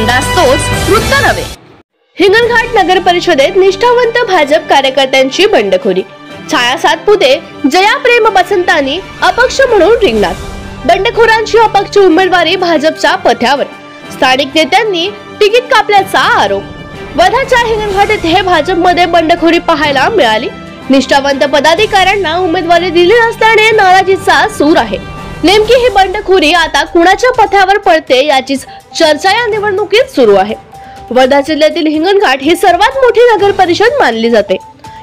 बिंदास तोच वृत्त नव्हे। हिंगणघाट नगर परिषदेत निष्ठावंत भाजप कार्यकर्त्यांची बंडखोरी। छाया सातपुते, जया प्रेम बसंतानी अपक्ष म्हणून रिंगणात। बंडखोरांची अपक्ष उमेदवारी भाजपच्या पथ्यावर। स्थानिक नेत्यांनी तिकीट कापल्याचा आरोप। वर्धाच्या हिंगणघाट येथे भाजपमध्ये बंडखोरी पाहायला मिळाली। निष्ठावंत पदाधिकाऱ्यांना उमेदवारी दिली नसल्याने नाराजीचा सूर आहे। नेमकी ही बंडखोरी आता कुणाच्या पथ्यावर पडते याचीच चर्चा या निवडणुकीत सुरू आहे। वर्धा जिल्ह्यातील हिंगणघाट ही सर्वात मोठी नगर परिषद मानली जाते।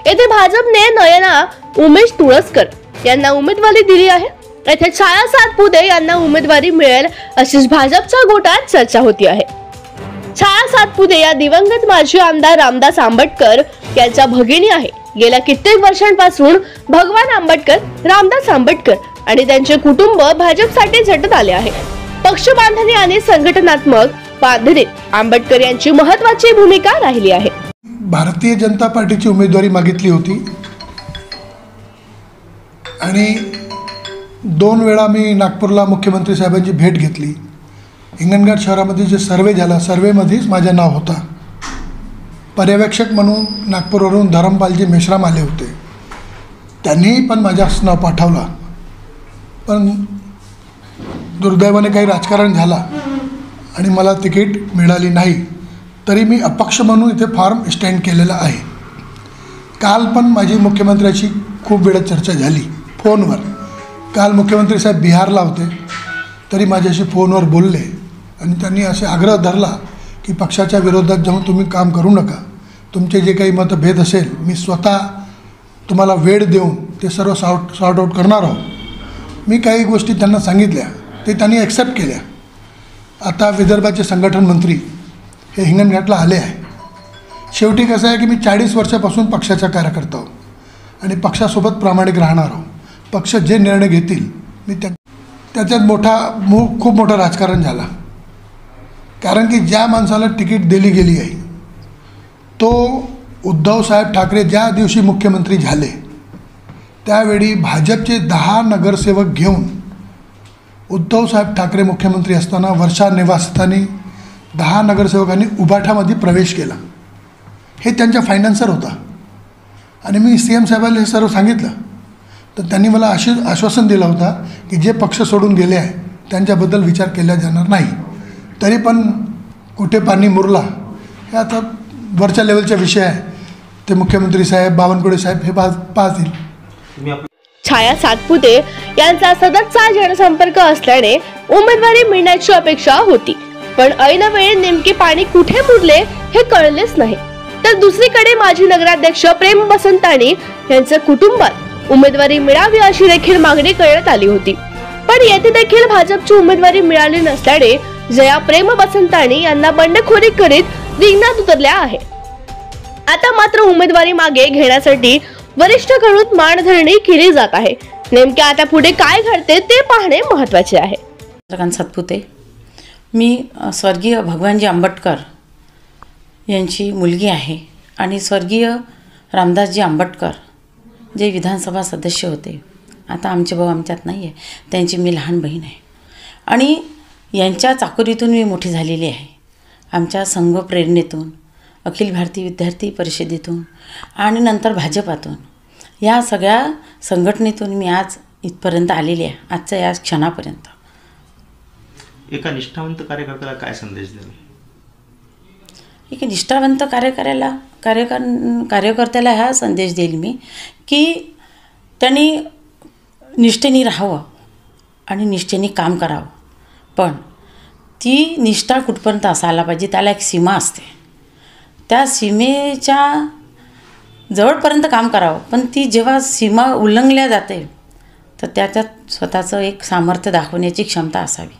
येथे भाजपने नयना उमेश तुळसकर यांना उमेदवारी दिली आहे। येथे छाया सातपुते यांना उमेदवारी मिळेल अशीच भाजपच्या गोटात चर्चा होती आहे। छाया सातपुते या दिवंगत माजी आमदार रामदास आंबटकर यांच्या भगिनी आहे। गेल्या कित्येक वर्षांपासून भगवान आंबटकर, रामदास आंबटकर आणि त्यांचे कुटुंब भाजपसाठी झटत आले आहे। पक्ष बांधणी आणि संघटनात्मक बांधणीत आंबटकर यांची महत्त्वाची भूमिका राहिली आहे। भारतीय जनता पार्टीची उमेदवारी मागितली होती आणि 2 वेळा मी नागपूरला मुख्यमंत्री साहेबांची भेट घेतली। हिंगणघाट शहरामध्ये जे सर्वे झाला, सर्वेमध्येच माझं नाव होता। पर्यवेक्षक म्हणून नागपूरवरून धरमपालजी मेश्राम आले होते, त्यांनी पण माझं नाव पाठवलं, पण दुर्दैवाने काही राजकारण झाला आणि मला तिकीट मिळाली नाही। तरी मी अपक्ष म्हणून इथे फॉर्म स्टँड केलेला आहे। काल पण माझी मुख्यमंत्र्याची खूप वेळा चर्चा झाली फोनवर। काल मुख्यमंत्री साहेब बिहारला होते, तरी माझ्याशी फोनवर बोलले आणि त्यांनी असे आग्रह धरला की पक्षाच्या विरोधात जाऊन तुम्ही काम करू नका, तुमचे जे काही मतभेद असेल मी स्वतः तुम्हाला वेळ देऊन ते सर्व सॉर्ट आउट करणार आहोत। मी काही गोष्टी त्यांना सांगितल्या, ते त्यांनी ॲक्सेप्ट केल्या। आता विदर्भाचे संघटन मंत्री हे हिंगणघाटला आले आहे। शेवटी कसं आहे की मी 40 वर्षापासून पक्षाचा कार्यकर्ता आहो आणि पक्षासोबत प्रामाणिक राहणार आहो। पक्ष जे निर्णय घेतील मी त्याच्यात खूप मोठं राजकारण झाला, कारण की ज्या माणसाला तिकीट दिली गेली आहे तो उद्धव साहेब ठाकरे ज्या दिवशी मुख्यमंत्री झाले त्यावेळी भाजपचे 10 नगरसेवक घेऊन उद्धव साहेब ठाकरे मुख्यमंत्री असताना वर्षा निवासस्थानी 10 नगरसेवकांनी उभाठामध्ये प्रवेश केला। हे त्यांच्या फायनान्सर होता आणि मी CM साहेबांना हे सर्व सांगितलं, तर त्यांनी मला आश्वासन दिलं होता की जे पक्ष सोडून गेले आहे त्यांच्याबद्दल विचार केला जाणार नाही। तरी पण कुठे पाणी मुरला हे आता वरच्या लेवलचा विषय आहे, ते मुख्यमंत्री साहेब, बावनकुळे साहेब हे पाहतील। छाया सातपुते यांचा सततचा जनसंपर्क असल्याने उमेदवारी मिळण्याची अपेक्षा होती, पण ऐनवेळी नेमके पाणी कुठे मुरले हे कळलेच नाही। तर दुसरीकडे माजी नगराध्यक्ष प्रेम बसंतानी यांच्या कुटुंबात उमेदवारी मिळावी अशी देखील मागणी करण्यात आली होती, पण येथे देखील भाजपची उमेदवारी मिळाली नसल्याने जया प्रेम बसंतानी यांना बंडखोरी करीत रिंगणात उतरल्या आहे। आता मात्र उमेदवारी मागे घेण्यासाठी वरिष्ठांकडून मानधरणी केली जात आहे। नेमक्या आता पुढे काय घडते ते पाहणे महत्त्वाचे आहे। सातपुते, मी स्वर्गीय भगवानजी आंबटकर यांची मुलगी आहे आणि स्वर्गीय रामदासजी आंबटकर जे विधानसभा सदस्य होते, आता आमचे भाऊ आमच्यात नाही आहे, त्यांची मी लहान बहीण आहे आणि यांच्या चाकोरीतून मी मोठी झालेली आहे। आमच्या संघ प्रेरणेतून, अखिल भारतीय विद्यार्थी परिषदेतून आणि नंतर भाजपातून, या सगळ्या संघटनेतून मी आज इथपर्यंत आलेली आहे, आजच्या या क्षणापर्यंत। एका निष्ठावंत कार्यकर्त्याला काय संदेश द्याल? एक निष्ठावंत कार्यकर्त्याला हा संदेश देईल मी की त्यांनी निष्ठेने राहावं आणि निष्ठेने काम करावं, पण ती निष्ठा कुठपर्यंत असायला पाहिजे, त्याला एक सीमा असते। त्या सीमेच्या जवळपर्यंत काम करावं, पण ती जेव्हा सीमा उल्लंघल्या जाते तर त्याच्यात स्वतःचं एक सामर्थ्य दाखवण्याची क्षमता असावी।